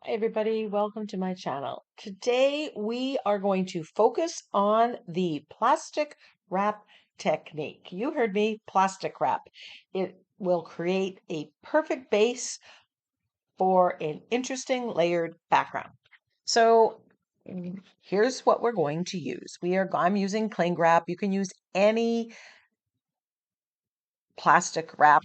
Hi everybody, welcome to my channel. Today we are going to focus on the plastic wrap technique. You heard me, plastic wrap. It will create a perfect base for an interesting layered background. So here's what we're going to use. I'm using cling wrap. You can use any plastic wrap.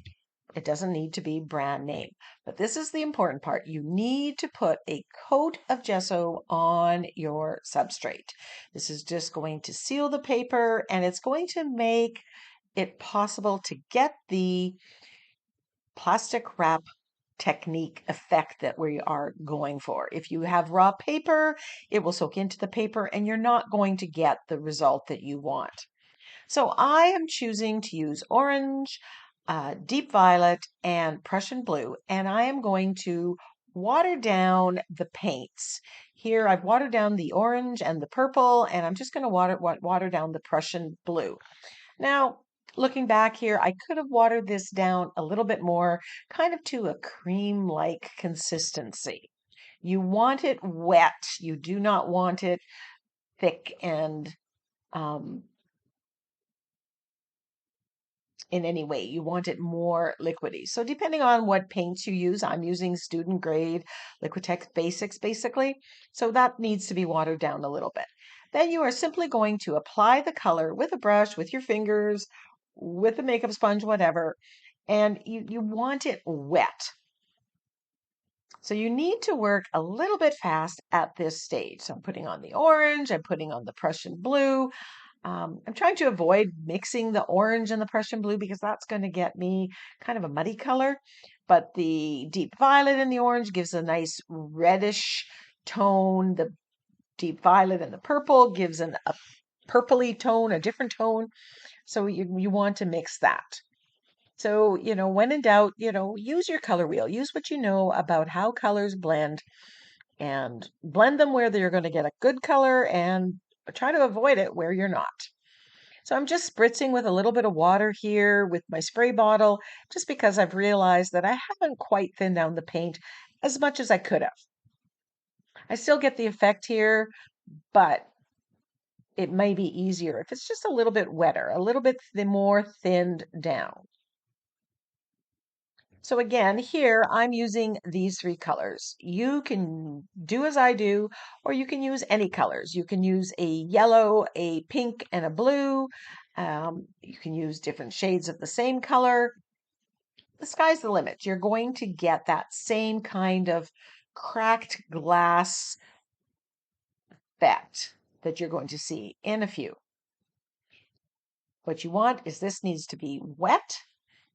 It doesn't need to be brand name, but this is the important part. You need to put a coat of gesso on your substrate. This is just going to seal the paper and it's going to make it possible to get the plastic wrap technique effect that we are going for. If you have raw paper, it will soak into the paper and you're not going to get the result that you want. So I am choosing to use orange, deep violet, and Prussian blue, and I am going to water down the paints. Here I've watered down the orange and the purple, and I'm just going to water down the Prussian blue. Now, looking back here, I could have watered this down a little bit more, kind of to a cream-like consistency. You want it wet. You do not want it thick and in any way. You want it more liquidy. So depending on what paints you use, I'm using student grade Liquitex Basics basically. So that needs to be watered down a little bit. Then you are simply going to apply the color with a brush, with your fingers, with a makeup sponge, whatever. And you want it wet. So you need to work a little bit fast at this stage. So I'm putting on the orange, I'm putting on the Prussian blue, I'm trying to avoid mixing the orange and the Prussian blue because that's going to get me kind of a muddy color. But the deep violet and the orange gives a nice reddish tone. The deep violet and the purple gives a purpley tone, a different tone. So you want to mix that. So, when in doubt, use your color wheel. Use what you know about how colors blend and blend them where you're going to get a good color and try to avoid it where you're not. So I'm just spritzing with a little bit of water here with my spray bottle, just because I've realized that I haven't quite thinned down the paint as much as I could have. I still get the effect here, but it may be easier if it's just a little bit wetter, a little bit more thinned down. So again, here I'm using these three colors. You can do as I do, or you can use any colors. You can use a yellow, a pink, and a blue. You can use different shades of the same color. The sky's the limit. You're going to get that same kind of cracked glass effect that you're going to see in a few. What you want is this needs to be wet.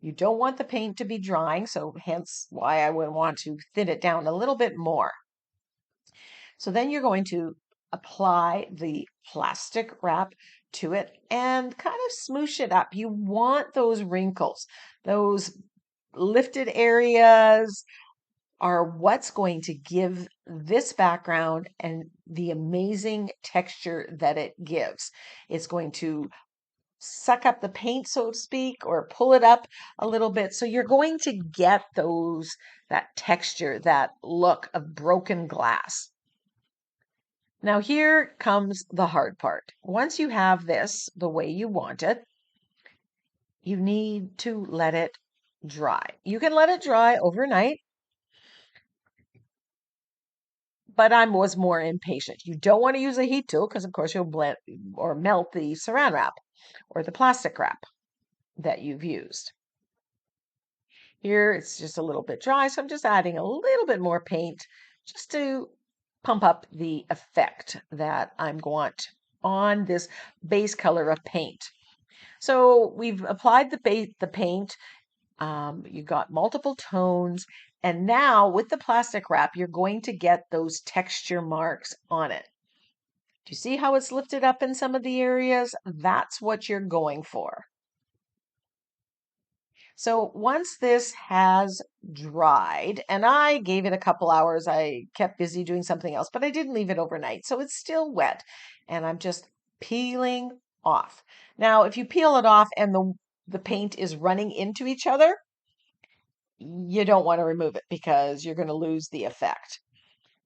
You don't want the paint to be drying, so hence why I would want to thin it down a little bit more. So then you're going to apply the plastic wrap to it and kind of smoosh it up. You want those wrinkles, those lifted areas are what's going to give this background and the amazing texture that it gives. It's going to suck up the paint, so to speak, or pull it up a little bit. So you're going to get that texture, that look of broken glass. Now here comes the hard part. Once you have this the way you want it, you need to let it dry. You can let it dry overnight, but I was more impatient. You don't want to use a heat tool because, of course, you'll blend or melt the saran wrap or the plastic wrap that you've used. Here it's just a little bit dry, so I'm just adding a little bit more paint just to pump up the effect that I want on this base color of paint. So we've applied the paint. You got multiple tones, and now with the plastic wrap, you're going to get those texture marks on it. Do you see how it's lifted up in some of the areas? That's what you're going for. So once this has dried, and I gave it a couple hours, I kept busy doing something else, but I didn't leave it overnight. So it's still wet, and I'm just peeling off. Now, if you peel it off and the paint is running into each other, you don't want to remove it because you're going to lose the effect.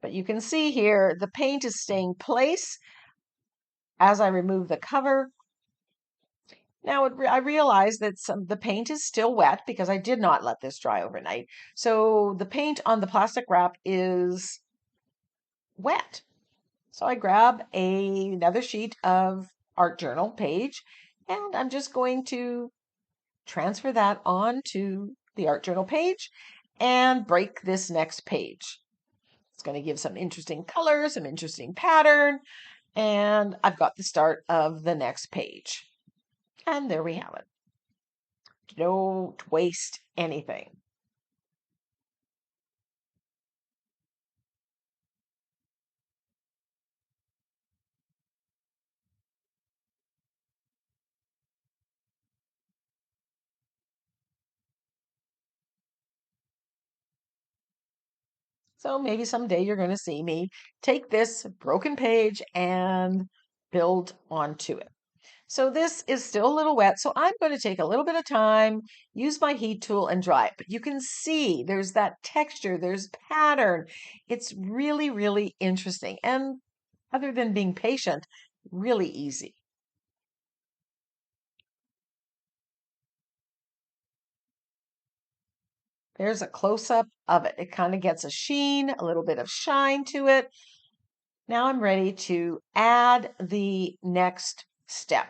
But you can see here, the paint is staying place as I remove the cover. Now I realize that the paint is still wet because I did not let this dry overnight. So the paint on the plastic wrap is wet. So I grab another sheet of art journal page, and I'm just going to transfer that onto the art journal page and break this next page. It's going to give some interesting color, some interesting pattern, and I've got the start of the next page. And there we have it. Don't waste anything. So maybe someday you're going to see me take this broken page and build onto it. So this is still a little wet, so I'm going to take a little bit of time, use my heat tool and dry it. But you can see there's that texture, there's pattern. It's really, really interesting. And other than being patient, really easy. There's a close-up of it. It kind of gets a sheen, a little bit of shine to it. Now I'm ready to add the next step.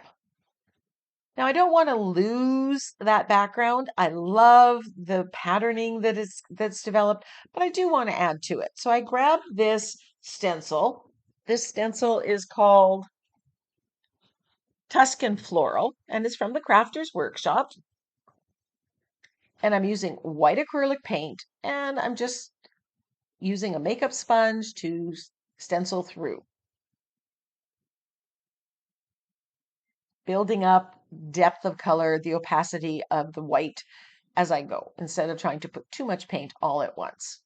Now I don't want to lose that background. I love the patterning that's developed, but I do want to add to it. So I grab this stencil. This stencil is called Tuscan Floral, and it's from the Crafter's Workshop. And I'm using white acrylic paint, and I'm just using a makeup sponge to stencil through, building up depth of color, the opacity of the white as I go, instead of trying to put too much paint all at once.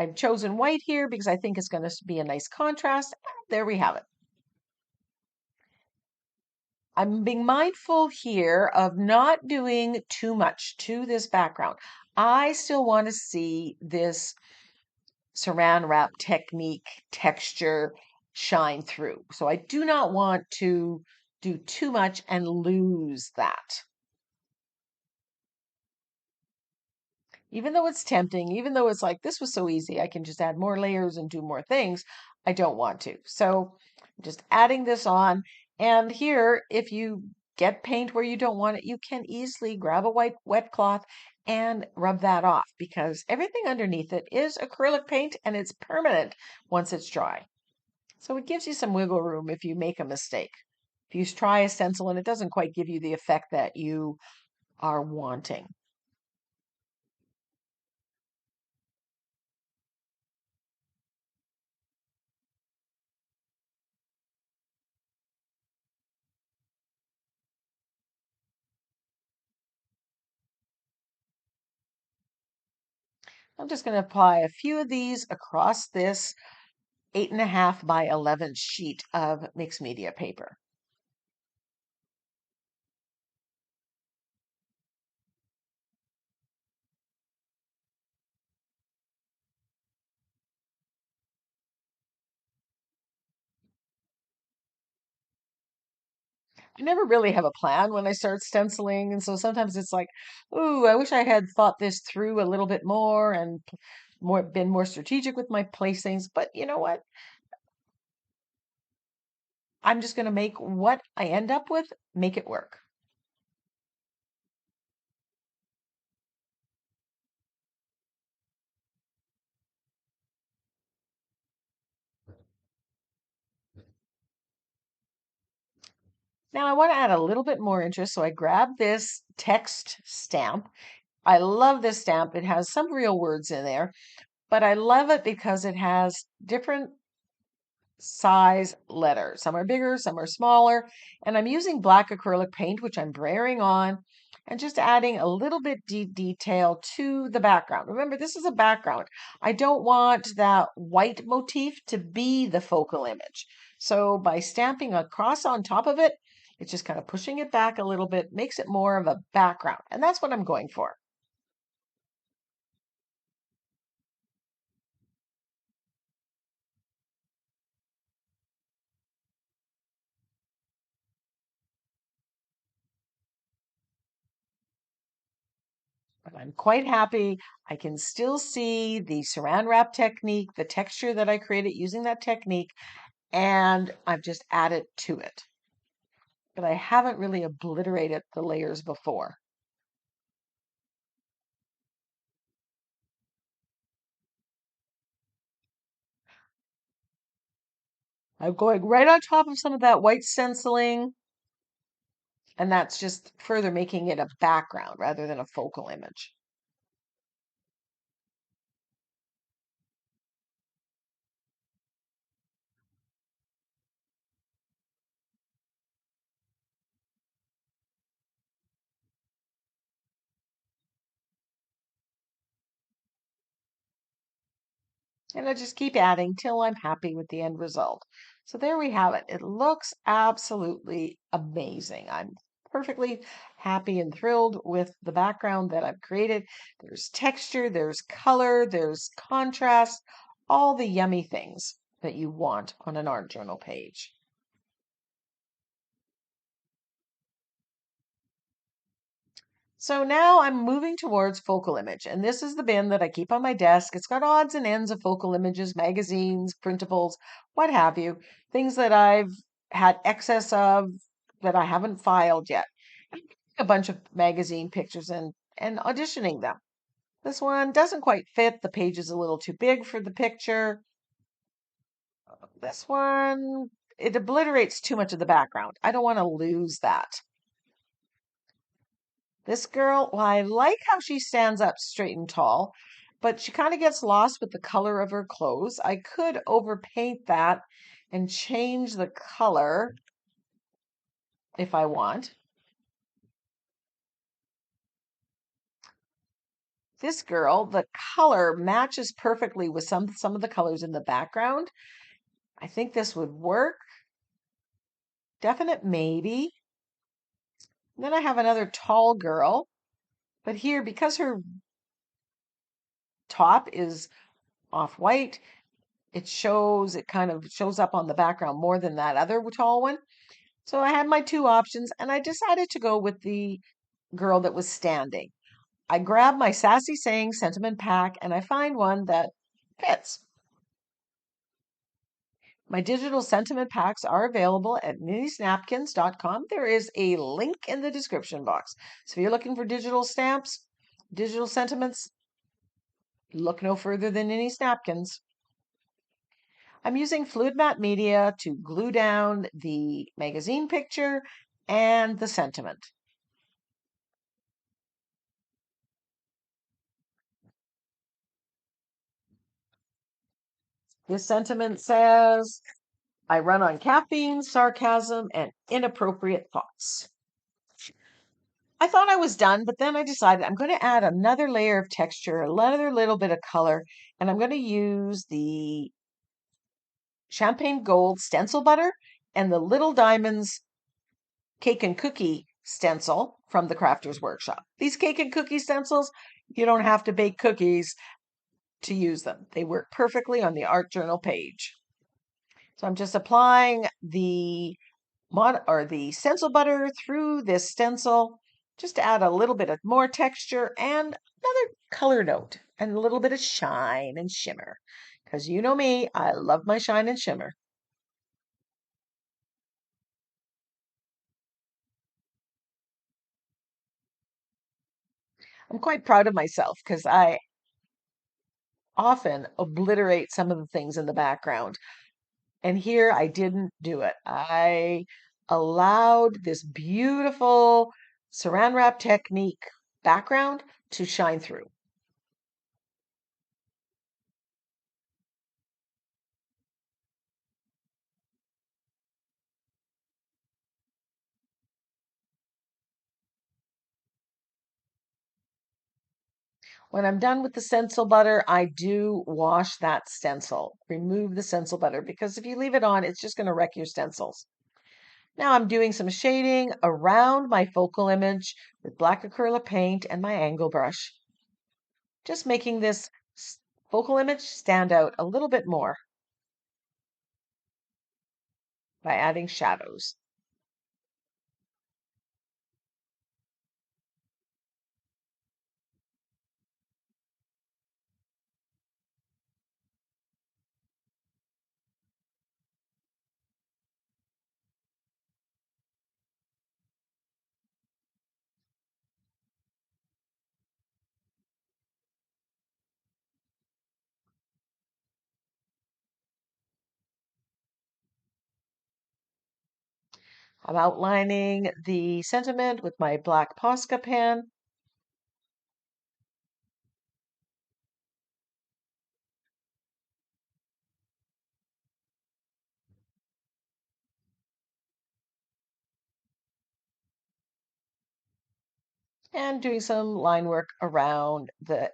I've chosen white here because I think it's going to be a nice contrast. There we have it. I'm being mindful here of not doing too much to this background. I still want to see this saran wrap technique texture shine through. So I do not want to do too much and lose that. Even though it's tempting, even though it's like, this was so easy, I can just add more layers and do more things, I don't want to. So I'm just adding this on. And here, if you get paint where you don't want it, you can easily grab a white wet cloth and rub that off because everything underneath it is acrylic paint and it's permanent once it's dry. So it gives you some wiggle room if you make a mistake. If you try a stencil and it doesn't quite give you the effect that you are wanting. I'm just going to apply a few of these across this 8.5 by 11 sheet of mixed media paper. I never really have a plan when I start stenciling, and so sometimes it's like, ooh, I wish I had thought this through a little bit more and been more strategic with my placings. But you know what? I'm just going to make what I end up with, make it work. Now I want to add a little bit more interest, so I grab this text stamp. I love this stamp. It has some real words in there, but I love it because it has different size letters. Some are bigger, some are smaller, and I'm using black acrylic paint, which I'm braying on, and just adding a little bit detail to the background. Remember, this is a background. I don't want that white motif to be the focal image. So by stamping a cross on top of it, it's just kind of pushing it back a little bit, makes it more of a background. And that's what I'm going for. But I'm quite happy. I can still see the saran wrap technique, the texture that I created using that technique, and I've just added to it. But I haven't really obliterated the layers before. I'm going right on top of some of that white stenciling, and that's just further making it a background rather than a focal image. And I just keep adding till I'm happy with the end result. So there we have it. It looks absolutely amazing. I'm perfectly happy and thrilled with the background that I've created. There's texture, there's color, there's contrast, all the yummy things that you want on an art journal page. So now I'm moving towards focal image, and this is the bin that I keep on my desk. It's got odds and ends of focal images, magazines, printables, what have you, things that I've had excess of that I haven't filed yet. A bunch of magazine pictures and auditioning them. This one doesn't quite fit. The page is a little too big for the picture. This one, it obliterates too much of the background. I don't want to lose that. This girl, well, I like how she stands up straight and tall, but she kind of gets lost with the color of her clothes. I could overpaint that and change the color if I want. This girl, the color matches perfectly with some of the colors in the background. I think this would work. Definite maybe. And then I have another tall girl, but here, because her top is off-white, it kind of shows up on the background more than that other tall one. So I had my two options and I decided to go with the girl that was standing. I grabbed my Sassy Saying sentiment pack and I find one that fits. My digital sentiment packs are available at NINNYSNAPKINS.com. There is a link in the description box. So if you're looking for digital stamps, digital sentiments, look no further than Ninny Snapkins. I'm using fluid matte media to glue down the magazine picture and the sentiment. This sentiment says, I run on caffeine, sarcasm, and inappropriate thoughts. I thought I was done, but then I decided I'm going to add another layer of texture, another little bit of color, and I'm going to use the champagne gold stencil butter and the Little Diamonds cake and cookie stencil from the Crafters Workshop. These cake and cookie stencils, you don't have to bake cookies to use them. They work perfectly on the art journal page. So I'm just applying the the stencil butter through this stencil just to add a little bit of more texture and another color note and a little bit of shine and shimmer. Because you know me, I love my shine and shimmer. I'm quite proud of myself because I often obliterate some of the things in the background. And here I didn't do it. I allowed this beautiful saran wrap technique background to shine through. When I'm done with the stencil butter, I do wash that stencil, remove the stencil butter, because if you leave it on, it's just going to wreck your stencils. Now I'm doing some shading around my focal image with black acrylic paint and my angle brush, just making this focal image stand out a little bit more by adding shadows. I'm outlining the sentiment with my black Posca pen. And doing some line work around the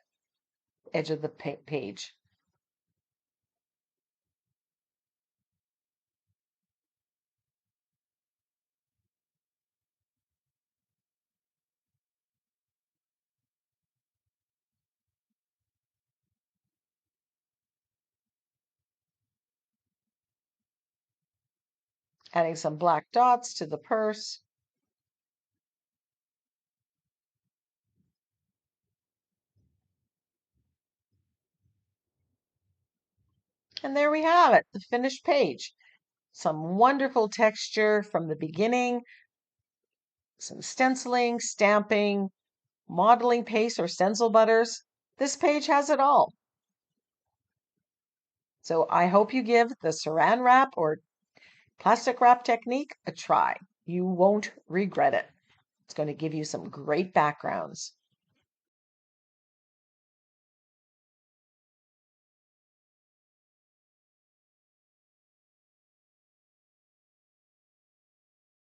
edge of the page. Adding some black dots to the purse. And there we have it, the finished page. Some wonderful texture from the beginning, some stenciling, stamping, modeling paste or stencil butters. This page has it all. So I hope you give the saran wrap or plastic wrap technique a try. You won't regret it. It's going to give you some great backgrounds.